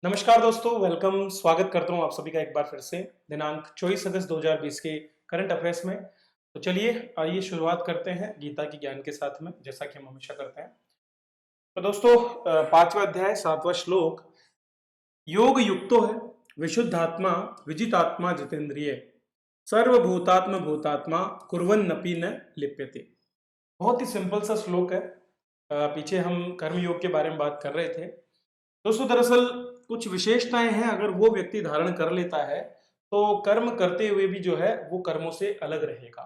नमस्कार दोस्तों, वेलकम। स्वागत करता हूँ आप सभी का एक बार फिर से दिनांक 24 अगस्त 2020 के करंट अफेयर्स में। तो चलिए आइए शुरुआत करते हैं गीता के ज्ञान के साथ में, जैसा कि हम हमेशा करते हैं। तो दोस्तों, पांचवा अध्याय 7वां श्लोक। योग युक्तो है विशुद्धात्मा विजितात्मा जितेंद्रिय सर्वभूतात्म भूतात्मा कुर्वन्नपि न लिप्यते। बहुत ही सिंपल सा श्लोक है। पीछे हम कर्म योग के बारे में बात कर रहे थे दोस्तों। दरअसल कुछ विशेषताएं हैं, अगर वो व्यक्ति धारण कर लेता है तो कर्म करते हुए भी जो है वो कर्मों से अलग रहेगा।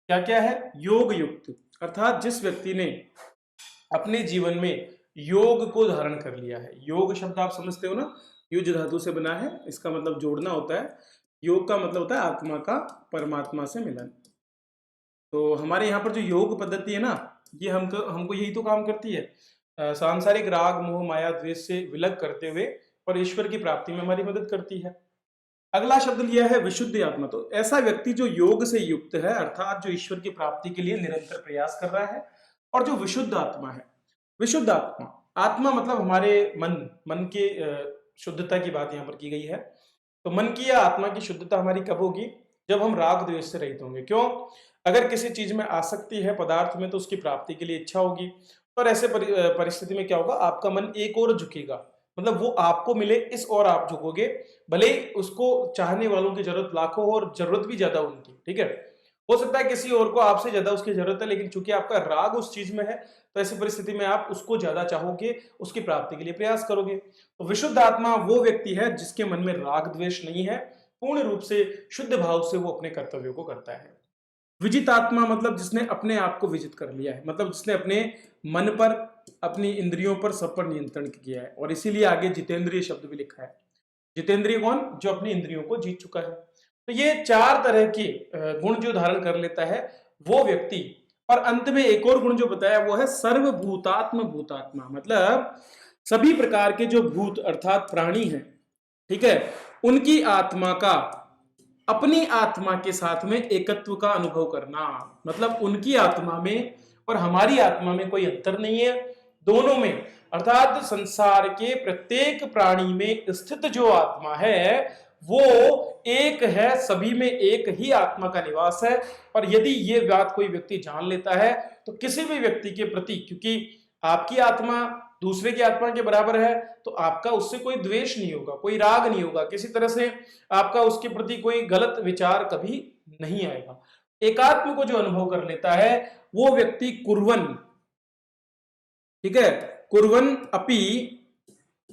क्या क्या है? योग युक्त, अर्थात जिस व्यक्ति ने अपने जीवन में योग को धारण कर लिया है। योग शब्द आप समझते हो ना, युज धातु से बना है, इसका मतलब जोड़ना होता है। योग का मतलब होता है आत्मा का परमात्मा से मिलन। तो हमारे यहाँ पर जो योग पद्धति है ना, ये हमको हमको यही तो काम करती है, सांसारिक राग मोह माया द्वेष से विलग करते हुए और ईश्वर की प्राप्ति में हमारी मदद करती है। अगला शब्द लिया है विशुद्ध आत्मा। तो ऐसा व्यक्ति जो योग से युक्त है, अर्थात जो ईश्वर की प्राप्ति के लिए निरंतर प्रयास कर रहा है, और जो विशुद्ध आत्मा है। विशुद्ध आत्मा, आत्मा मतलब हमारे मन, मन के शुद्धता की बात यहाँ पर की गई है। तो मन की या आत्मा की शुद्धता हमारी कब होगी? जब हम राग द्वेष से रहित होंगे। क्यों? अगर किसी चीज में आसक्ति है पदार्थ में, तो उसकी प्राप्ति के लिए इच्छा होगी। और ऐसे परिस्थिति में क्या होगा? आपका मन एक ओर झुकेगा, मतलब वो आपको मिले इस ओर आप झुकोगे। भले ही उसको चाहने वालों की जरूरत लाखों हो और जरूरत भी ज्यादा उनकी, ठीक है। हो सकता है किसी और को आपसे ज्यादा उसकी जरूरत है, लेकिन चूंकि आपका राग उस चीज में है, तो ऐसी परिस्थिति में आप उसको ज्यादा चाहोगे, उसकी प्राप्ति के लिए प्रयास करोगे। तो विशुद्ध आत्मा वो व्यक्ति है जिसके मन में राग द्वेष नहीं है, पूर्ण रूप से शुद्ध भाव से वो अपने कर्तव्यों को करता है। विजित आत्मा मतलब जिसने अपने आप को विजित कर लिया है, मतलब जिसने अपने मन पर, अपनी इंद्रियों पर, सब पर नियंत्रण किया है। और इसीलिए आगे जितेंद्रिय शब्द भी लिखा है। जितेंद्रिय कौन? जो अपनी इंद्रियों को जीत चुका है। तो ये चार तरह के गुण जो धारण कर लेता है वो व्यक्ति। और अंत में एक और गुण जो बताया वो है सर्वभूतात्म भूतात्मा, मतलब सभी प्रकार के जो भूत अर्थात प्राणी हैं, ठीक है, उनकी आत्मा का अपनी आत्मा के साथ में एकत्व का अनुभव करना। मतलब उनकी आत्मा में और हमारी आत्मा में कोई अंतर नहीं है, दोनों में, अर्थात संसार के प्रत्येक प्राणी में स्थित जो आत्मा है वो एक है, सभी में एक ही आत्मा का निवास है। और यदि ये बात कोई व्यक्ति जान लेता है तो किसी भी व्यक्ति के प्रति, क्योंकि आपकी आत्मा दूसरे की आत्मा के बराबर है, तो आपका उससे कोई द्वेष नहीं होगा, कोई राग नहीं होगा, किसी तरह से आपका उसके प्रति कोई गलत विचार कभी नहीं आएगा। एकात्म को जो अनुभव कर लेता है वो व्यक्ति कुर्वन, ठीक है, कुर्वन अपि,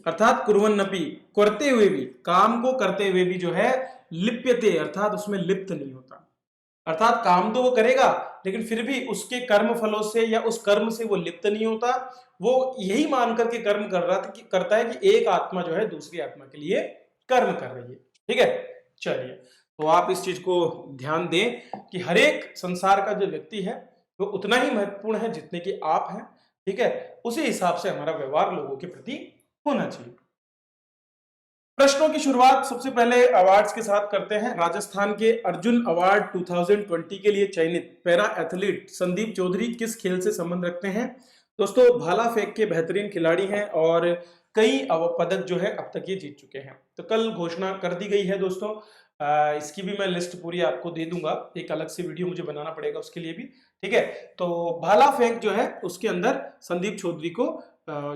अर्थात कुर्वन अपि, करते हुए भी, काम को करते हुए भी जो है लिप्यते, अर्थात उसमें लिप्त नहीं होता। अर्थात काम तो वो करेगा, लेकिन फिर भी उसके कर्म फलों से या उस कर्म से वो लिप्त नहीं होता। वो यही मान करके कर्म कर रहा था कि करता है कि एक आत्मा जो है दूसरी आत्मा के लिए कर्म कर रही है, ठीक है। चलिए, तो आप इस चीज को ध्यान दें कि हर एक संसार का जो व्यक्ति है वो उतना ही महत्वपूर्ण है जितने कि आप हैं, ठीक है। उसी हिसाब से हमारा व्यवहार लोगों के प्रति होना चाहिए। प्रश्नों की शुरुआत सबसे पहले अवार्ड्स के साथ करते हैं। राजस्थान के अर्जुन अवार्ड 2020 के लिए चयनित पैरा एथलीट संदीप चौधरी किस खेल से संबंध रखते हैं? दोस्तों, भाला फेंक के बेहतरीन खिलाड़ी हैं और कई पदक जो है अब तक ये जीत चुके हैं। तो कल घोषणा कर दी गई है दोस्तों। इसकी भी मैं लिस्ट पूरी आपको दे दूंगा, एक अलग से वीडियो मुझे बनाना पड़ेगा उसके लिए भी, ठीक है। तो भाला फेंक जो है उसके अंदर संदीप चौधरी को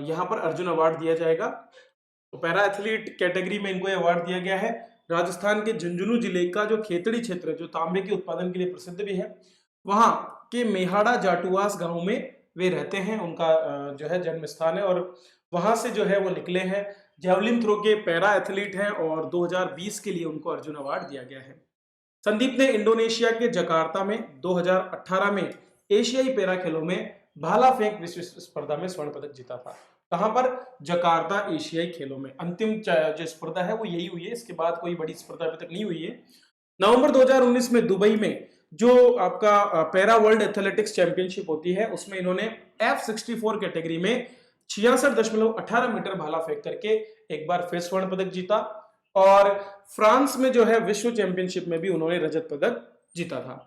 यहाँ पर अर्जुन अवार्ड दिया जाएगा। तो पैरा एथलीट कैटेगरी में इनको अवार्ड दिया गया है। राजस्थान के झुंझुनू जिले का जो खेतड़ी क्षेत्र है, जो तांबे के उत्पादन के लिए प्रसिद्ध भी है, वहां के मेहाड़ा जाटुवास गांव में वे रहते हैं। उनका जो है जन्म स्थान है और वहां से जो है वो निकले हैं। जेवलिन थ्रो के पैरा एथलीट हैं और 2020 के लिए उनको अर्जुन अवार्ड दिया गया है। संदीप ने इंडोनेशिया के जकार्ता में 2018 में एशियाई पैरा खेलों में भाला फेंक विश्व स्पर्धा में स्वर्ण पदक जीता था। कहां पर? जकार्ता एशियाई खेलों में। अंतिम जो स्पर्धा है वो यही हुई है, इसके बाद कोई बड़ी स्पर्धा अभी तक नहीं हुई है। नवंबर 2019 में दुबई में जो आपका पैरा वर्ल्ड एथलेटिक्स चैंपियनशिप होती है, उसमें इन्होंने F64 कैटेगरी में 66.18 मीटर भाला फेंक करके एक बार फिर स्वर्ण पदक जीता। और फ्रांस में जो है विश्व चैंपियनशिप में भी उन्होंने रजत पदक जीता था।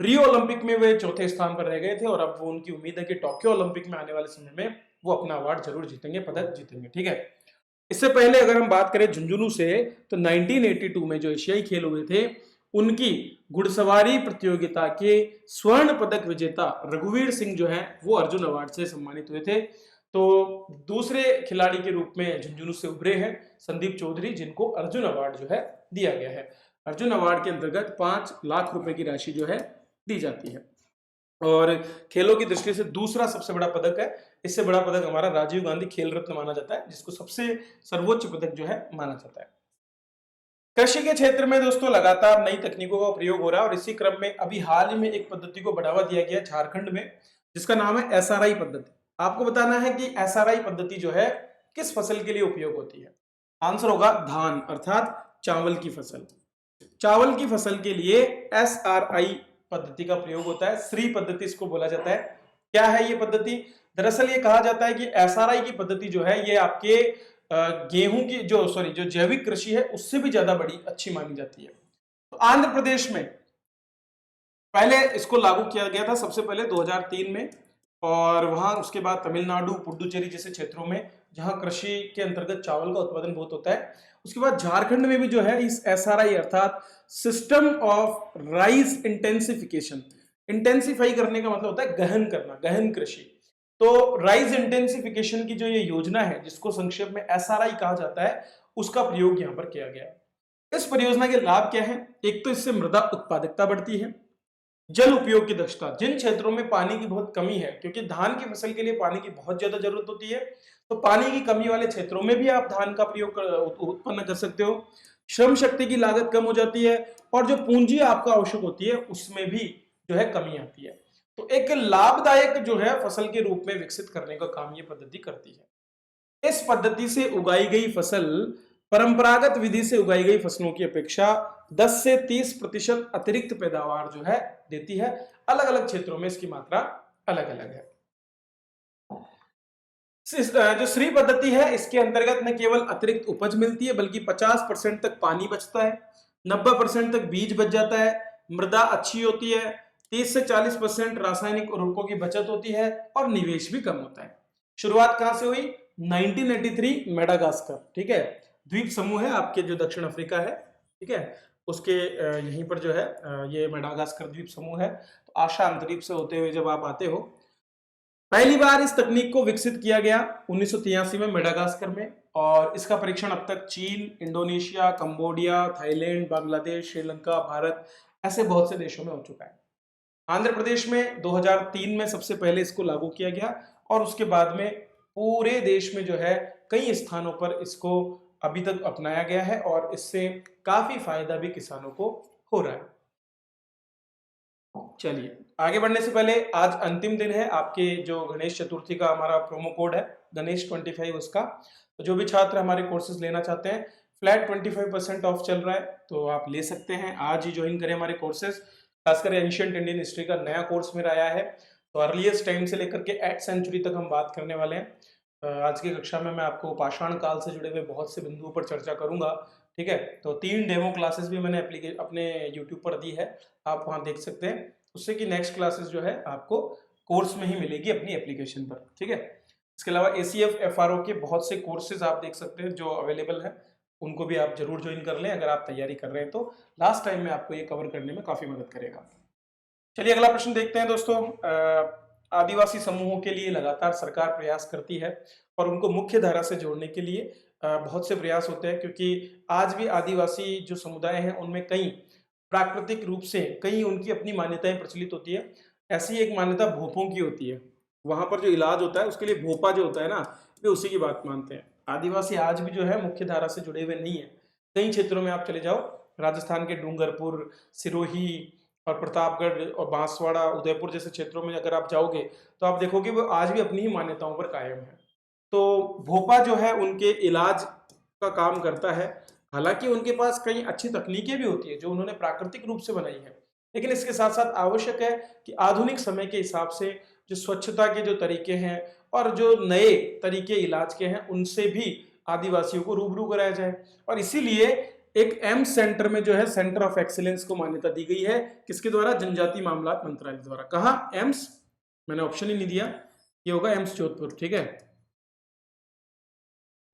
रियो ओलंपिक में वे चौथे स्थान पर रह गए थे और अब वो, उनकी उम्मीद है कि टोक्यो ओलंपिक में आने वाले समय में वो अपना अवार्ड जरूर जीतेंगे, पदक जीतेंगे, ठीक है। इससे पहले अगर हम बात करें झुंझुनू से, तो 1982 में जो एशियाई खेल हुए थे, उनकी घुड़सवारी प्रतियोगिता के स्वर्ण पदक विजेता रघुवीर सिंह जो है वो अर्जुन अवार्ड से सम्मानित हुए थे। तो दूसरे खिलाड़ी के रूप में झुंझुनू से उभरे हैं संदीप चौधरी, जिनको अर्जुन अवार्ड जो है दिया गया है। अर्जुन अवार्ड के अंतर्गत 5 लाख रुपए की राशि जो है दी जाती है, और खेलों की दृष्टि से दूसरा सबसे बड़ा पदक है। इससे बड़ा पदक हमारा राजीव गांधी खेल रत्न माना जाता है, जिसको सबसे सर्वोच्च पदक जो है माना जाता है। कृषि के क्षेत्र में दोस्तों लगातार नई तकनीकों का प्रयोग हो रहा है, और इसी क्रम में अभी हाल ही में एक पद्धति को बढ़ावा दिया गया झारखंड में, जिसका नाम है एसआरआई पद्धति। आपको बताना है कि एसआरआई पद्धति जो है किस फसल के लिए उपयोग होती है। आंसर होगा धान, अर्थात चावल की फसल। चावल की फसल के लिए एसआरआई पद्धति का प्रयोग होता है। श्री पद्धति इसको बोला जाता है। क्या है ये पद्धति? दरअसल ये कहा जाता है कि एसआरआई की पद्धति जो है ये आपके गेहूं की जो जैविक कृषि है उससे भी ज्यादा बड़ी अच्छी मानी जाती है। तो आंध्र प्रदेश में पहले इसको लागू किया गया था सबसे पहले 2003 में, और वहां उसके बाद तमिलनाडु, पुडुचेरी जैसे क्षेत्रों में जहां कृषि के अंतर्गत चावल का उत्पादन बहुत होता है। उसके बाद झारखंड में भी जो है इस एसआरआई अर्थात system of rice intensification, intensify करने का मतलब होता है गहन करना, गहन कृषि। तो राइस इंटेंसिफिकेशन की जो ये योजना है, जिसको संक्षेप में एसआरआई कहा जाता है, उसका प्रयोग यहां पर किया गया है। इस परियोजना के लाभ क्या है? एक तो इससे मृदा उत्पादकता बढ़ती है, जल उपयोग की दक्षता, जिन क्षेत्रों में पानी की बहुत कमी है, क्योंकि धान की फसल के लिए पानी की बहुत ज्यादा जरूरत होती है, तो पानी की कमी वाले क्षेत्रों में भी आप धान का प्रयोग उत्पन्न कर सकते हो। श्रम शक्ति की लागत कम हो जाती है, और जो पूंजी आपको आवश्यक होती है उसमें भी जो है कमी आती है। तो एक लाभदायक जो है फसल के रूप में विकसित करने का काम ये पद्धति करती है। इस पद्धति से उगाई गई फसल परंपरागत विधि से उगाई गई फसलों की अपेक्षा 10 से 30% अतिरिक्त पैदावार जो है देती है। अलग अलग क्षेत्रों में इसकी मात्रा अलग अलग है। जो श्री पद्धति है, इसके अंतर्गत न केवल अतिरिक्त उपज मिलती है, बल्कि 50% तक पानी बचता है, 90% तक बीज बच जाता है, मृदा अच्छी होती है, 30 से 40% रासायनिक उर्वरकों की बचत होती है, और निवेश भी कम होता है। शुरुआत कहां से हुई? 1983 मेडागास्कर, ठीक है, द्वीप समूह है आपके जो दक्षिण अफ्रीका है, ठीक है, उसके यहीं पर जो है ये मेडागास्कर द्वीप समूह है। तो आशा अंतरिक्ष से होते हुए जब आप आते हो, पहली बार इस तकनीक को विकसित किया गया 1983 में मेडागास्कर में, और इसका परीक्षण अब तक चीन, Indonesia, Cambodia, Thailand, Bangladesh, Sri Lanka, Bharat ऐसे बहुत से देशों में हो चुका है। आंध्र प्रदेश में 2003 में सबसे पहले इसको लागू किया गया, और उसके बाद में पूरे देश में जो है कई स्थानों पर इसको अभी तक अपनाया गया है, और इससे काफी फायदा भी किसानों को हो रहा है। चलिए आगे बढ़ने से पहले, आज अंतिम दिन है आपके जो गणेश चतुर्थी का हमारा प्रोमो कोड है गणेश 25 उसका। तो जो भी छात्र हमारे कोर्सेज लेना चाहते हैं, फ्लैट 25% ऑफ चल रहा है, तो आप ले सकते हैं, आज ही ज्वाइन करें हमारे कोर्सेज। खासकर एंशिएंट इंडियन हिस्ट्री का नया कोर्स मेरा आया है, तो अर्लीस्ट टाइम से लेकर के 8th सेंचुरी तक हम बात करने वाले हैं। आज की कक्षा में मैं आपको पाषाण काल से जुड़े हुए बहुत से बिंदुओं पर चर्चा करूंगा, ठीक है। तो 3 डेमो क्लासेस भी मैंने अपने यूट्यूब पर दी है, आप वहां देख सकते हैं, उससे कि नेक्स्ट क्लासेस जो है आपको कोर्स में ही मिलेगी अपनी एप्लीकेशन पर, ठीक है। इसके अलावा ACF FRO के बहुत से कोर्सेज आप देख सकते हैं जो अवेलेबल है, उनको भी आप जरूर ज्वाइन कर लें अगर आप तैयारी कर रहे हैं, तो लास्ट टाइम में आपको ये कवर करने में काफी मदद करेगा। चलिए अगला प्रश्न देखते हैं दोस्तों। आदिवासी समूहों के लिए लगातार सरकार प्रयास करती है, और उनको मुख्य धारा से जोड़ने के लिए बहुत से प्रयास होते हैं, क्योंकि आज भी आदिवासी जो समुदाय हैं उनमें कई प्राकृतिक रूप से कई उनकी अपनी मान्यताएं प्रचलित होती है। ऐसी एक मान्यता भोपों की होती है, वहां पर जो इलाज होता है उसके लिए भोपा जो होता है ना, वे उसी की बात मानते हैं। आदिवासी आज भी जो है मुख्य धारा से जुड़े हुए नहीं है। कई क्षेत्रों में आप चले जाओ, राजस्थान के डूंगरपुर, सिरोही और प्रतापगढ़ और बांसवाड़ा, उदयपुर जैसे क्षेत्रों में अगर आप जाओगे, तो आप देखोगे वो आज भी अपनी ही मान्यताओं पर कायम है। तो भोपा जो है उनके इलाज का काम करता है। हालांकि उनके पास कई अच्छी तकनीकें भी होती है जो उन्होंने प्राकृतिक रूप से बनाई है, लेकिन इसके साथ साथ आवश्यक है कि आधुनिक समय के हिसाब से जो स्वच्छता के जो तरीके हैं और जो नए तरीके इलाज के हैं, उनसे भी आदिवासियों को रूबरू कराया जाए। और इसीलिए एक एम्स सेंटर में जो है सेंटर ऑफ एक्सीलेंस को मान्यता दी गई है, किसके द्वारा? जनजाति मामलात मंत्रालय द्वारा। कहा? एम्स, मैंने ऑप्शन ही नहीं दिया, ये होगा एम्स जोधपुर, ठीक है।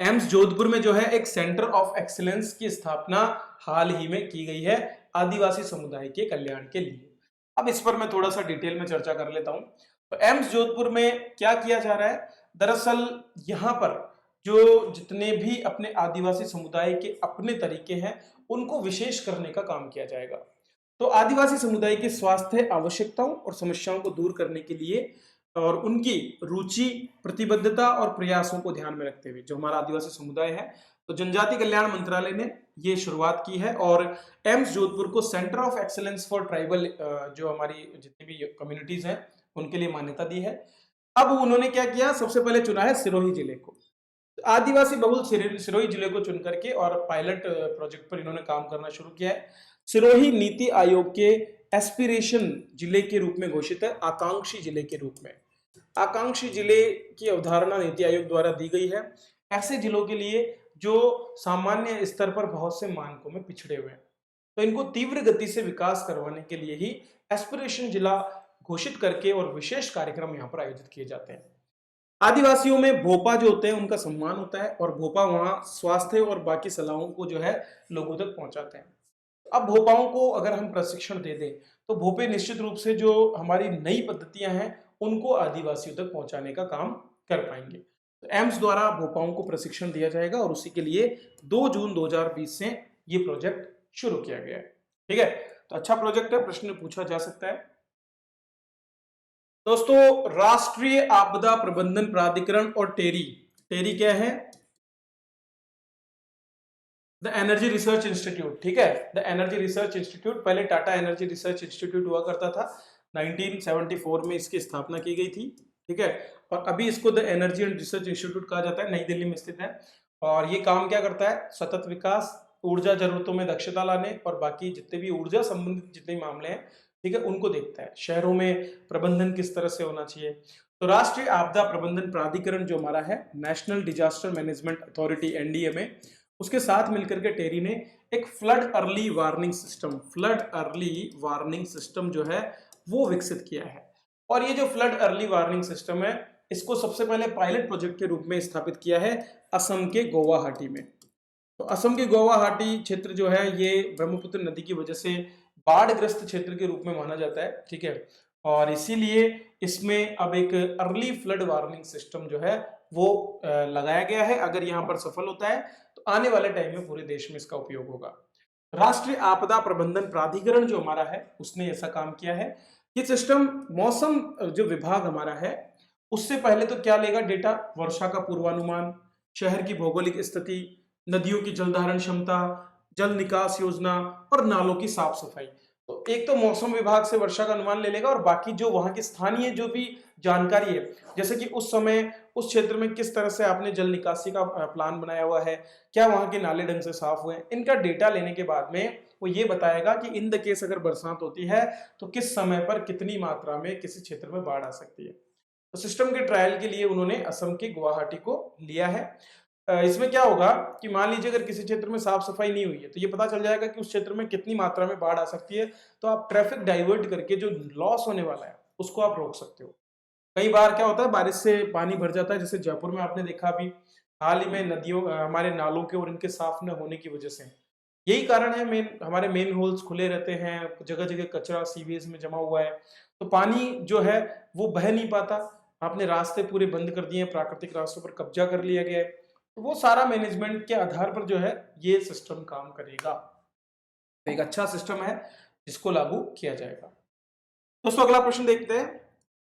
एम्स जोधपुर में जो है एक सेंटर ऑफ एक्सीलेंस की स्थापना हाल ही में की गई है आदिवासी समुदाय के कल्याण के लिए। अब इस पर मैं थोड़ा सा डिटेल में चर्चा कर लेता हूं। तो एम्स जोधपुर में क्या किया जा रहा है, दरअसल यहाँ पर जो जितने भी अपने आदिवासी समुदाय के अपने तरीके हैं उनको विशेष करने का काम किया जाएगा। तो आदिवासी समुदाय के स्वास्थ्य आवश्यकताओं और समस्याओं को दूर करने के लिए और उनकी रुचि, प्रतिबद्धता और प्रयासों को ध्यान में रखते हुए जो हमारा आदिवासी समुदाय है, तो जनजाति कल्याण मंत्रालय ने ये शुरुआत की है और एम्स जोधपुर को centre of excellence for tribal जो हमारी जितनी भी कम्युनिटीज हैं उनके लिए मान्यता दी है। अब उन्होंने क्या किया, सबसे पहले चुना है सिरोही जिले को। आदिवासी बहुल सिरोही जिले को चुन करके और पायलट प्रोजेक्ट पर इन्होंने काम करना शुरू किया है। सिरोही नीति आयोग के एस्पिरेशन जिले के रूप में घोषित है, आकांक्षी जिले के रूप में। आकांक्षी जिले की अवधारणा नीति आयोग द्वारा दी गई है ऐसे जिलों के लिए जो सामान्य स्तर पर बहुत से मानकों में पिछड़े हुए हैं। तो इनको तीव्र गति से विकास करवाने के लिए ही एस्पिरेशन जिला घोषित करके और विशेष कार्यक्रम यहाँ पर आयोजित किए जाते हैं। आदिवासियों में भोपा जो होते हैं उनका सम्मान होता है और भोपा वहां स्वास्थ्य और बाकी सलाहों को जो है लोगों तक पहुंचाते हैं। अब भोपाओं को अगर हम प्रशिक्षण दे दें तो भोपे निश्चित रूप से जो हमारी नई पद्धतियां हैं उनको आदिवासियों तक पहुंचाने का काम कर पाएंगे। तो एम्स द्वारा भोपाओं को प्रशिक्षण दिया जाएगा और उसी के लिए 2 जून 2020 से ये प्रोजेक्ट शुरू किया गया है। ठीक है, तो अच्छा प्रोजेक्ट है, प्रश्न पूछा जा सकता है। दोस्तों, राष्ट्रीय आपदा प्रबंधन प्राधिकरण और टेरी, टेरी क्या है, द एनर्जी रिसर्च इंस्टीट्यूट। ठीक है, द एनर्जी रिसर्च इंस्टीट्यूट, पहले टाटा एनर्जी रिसर्च इंस्टीट्यूट हुआ करता था, 1974 में इसकी स्थापना की गई थी। ठीक है, और अभी इसको the energy and research institute कहा जाता है, नई दिल्ली में स्थित है। और ये काम क्या करता है, सतत विकास, ऊर्जा जरूरतों में दक्षता लाने और बाकी जितने भी ऊर्जा संबंधित जितने मामले हैं, ठीक है, उनको देखता है। शहरों में प्रबंधन किस तरह से होना चाहिए। तो राष्ट्रीय आपदा प्रबंधन प्राधिकरण जो हमारा है, national disaster management authority NDMA, उसके साथ मिलकर के टेरी ने एक flood early warning system, flood early warning system जो है वो विकसित किया है। और ये जो फ्लड अर्ली वार्निंग सिस्टम है इसको सबसे पहले पायलट प्रोजेक्ट के रूप में स्थापित किया है असम के गुवाहाटी में। तो असम के गुवाहाटी क्षेत्र जो है ये ब्रह्मपुत्र नदी की वजह से बाढ़ग्रस्त क्षेत्र के रूप में माना जाता है। ठीक है, और इसीलिए इसमें अब एक अर्ली फ्लड वार्निंग सिस्टम जो है वो लगाया गया है। अगर यहाँ पर सफल होता है तो आने वाले टाइम में पूरे देश में इसका उपयोग होगा। राष्ट्रीय आपदा प्रबंधन प्राधिकरण जो हमारा है उसने ऐसा काम किया है। ये सिस्टम मौसम जो विभाग हमारा है उससे पहले तो क्या लेगा डेटा, वर्षा का पूर्वानुमान, शहर की भौगोलिक स्थिति, नदियों की जल धारण क्षमता, जल निकास योजना और नालों की साफ सफाई। तो एक तो मौसम विभाग से वर्षा का अनुमान ले लेगा और बाकी जो वहां की स्थानीय जो भी जानकारी है, जैसे कि उस समय उस क्षेत्र में किस तरह से आपने जल निकासी का प्लान बनाया हुआ है, क्या वहां के नाले ढंग से साफ हुए हैं, इनका डेटा लेने के बाद में वो ये बताएगा कि इन द केस अगर बरसात होती है तो किस समय पर कितनी मात्रा में किसी क्षेत्र में बाढ़ आ सकती है। तो सिस्टम के ट्रायल के लिए उन्होंने असम के गुवाहाटी को लिया है। इसमें क्या होगा कि मान लीजिए अगर किसी क्षेत्र में साफ सफाई नहीं हुई है तो ये पता चल जाएगा कि उस क्षेत्र में कितनी मात्रा में बाढ़ आ सकती है। तो आप ट्रैफिक डाइवर्ट करके जो लॉस होने वाला है उसको आप रोक सकते हो। कई बार क्या होता है, बारिश से पानी भर जाता है, जैसे जयपुर में आपने देखा अभी हाल ही में नदियों हमारे नालों के और इनके साफ न होने की वजह से। यही कारण है, हमारे मेन होल्स खुले रहते हैं, जगह जगह कचरा सीवेज में जमा हुआ है, तो पानी जो है वो बह नहीं पाता। आपने रास्ते पूरे बंद कर दिए, प्राकृतिक रास्तों पर कब्जा कर लिया गया है। तो वो सारा मैनेजमेंट के आधार पर जो है ये सिस्टम काम करेगा। तो एक अच्छा सिस्टम है जिसको लागू किया जाएगा। दोस्तों, अगला प्रश्न देखते हैं।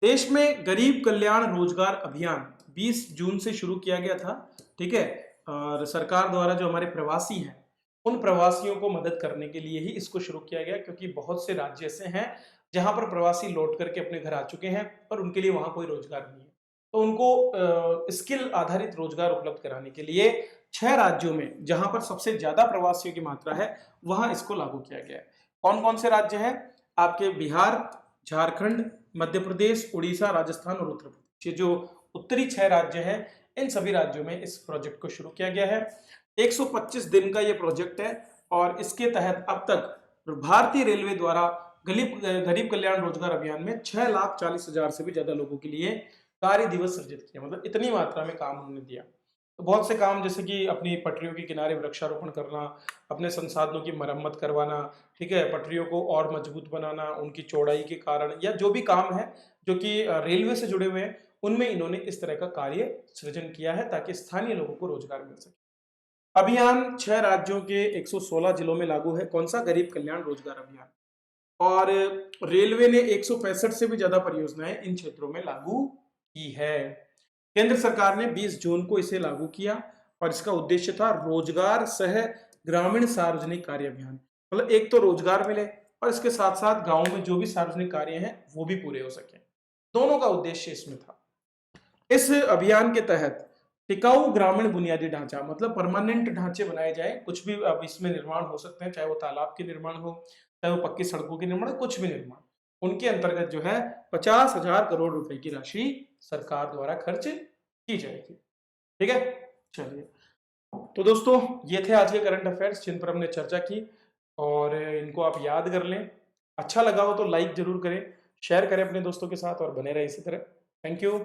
देश में गरीब कल्याण रोजगार अभियान 20 जून से शुरू किया गया था। ठीक है, और सरकार द्वारा जो हमारे प्रवासी हैं उन प्रवासियों को मदद करने के लिए ही इसको शुरू किया गया, क्योंकि बहुत से राज्य ऐसे हैं जहां पर प्रवासी लौट करके अपने घर आ चुके हैं और उनके लिए वहां कोई रोजगार नहीं है। तो उनको स्किल आधारित रोजगार उपलब्ध कराने के लिए 6 राज्यों में जहां पर सबसे ज्यादा प्रवासियों की मात्रा है वहां इसको लागू किया गया है। कौन कौन से राज्य हैं आपके? बिहार, झारखंड, मध्य प्रदेश, उड़ीसा, राजस्थान और उत्तर प्रदेश। ये जो उत्तरी 6 राज्य हैं इन सभी राज्यों में इस प्रोजेक्ट को शुरू किया गया है। 125 दिन का ये प्रोजेक्ट है और इसके तहत अब तक भारतीय रेलवे द्वारा गरीब कल्याण रोजगार अभियान में 6,40,000 से भी ज्यादा लोगों के लिए कार्य दिवस सृजित किया। मतलब इतनी मात्रा में काम उन्होंने दिया। तो बहुत से काम जैसे कि अपनी पटरियों के किनारे वृक्षारोपण करना, अपने संसाधनों की मरम्मत करवाना, ठीक है, पटरियों को और मजबूत बनाना, उनकी चौड़ाई के कारण, या जो भी काम है जो कि रेलवे से जुड़े हुए हैं, उनमें इन्होंने इस तरह का कार्य सृजन किया है ताकि स्थानीय लोगों को रोजगार मिल सके। अभियान 6 राज्यों के 116 जिलों में लागू है। कौन सा? गरीब कल्याण रोजगार अभियान। और रेलवे ने 165 से भी ज्यादा परियोजनाएं इन क्षेत्रों में लागू की है। केंद्र सरकार ने 20 जून को इसे लागू किया और इसका उद्देश्य था रोजगार सह ग्रामीण सार्वजनिक कार्य अभियान। मतलब एक तो रोजगार मिले और इसके साथ साथ गांव में जो भी सार्वजनिक कार्य हैं वो भी पूरे हो सके, दोनों का उद्देश्य इसमें था। इस अभियान के तहत टिकाऊ ग्रामीण बुनियादी ढांचा, मतलब परमानेंट ढांचे बनाए जाए, कुछ भी अब इसमें निर्माण हो सकते हैं, चाहे वो तालाब के निर्माण हो, चाहे वो पक्की सड़कों के निर्माण, कुछ भी निर्माण, उनके अंतर्गत जो है 50,000 करोड़ रुपए की राशि सरकार द्वारा खर्च की जाएगी। ठीक है, चलिए। तो दोस्तों ये थे आज के करंट अफेयर्स जिन पर हमने चर्चा की, और इनको आप याद कर लें। अच्छा लगा हो तो लाइक जरूर करें, शेयर करें अपने दोस्तों के साथ और बने रहे इसी तरह। Thank you.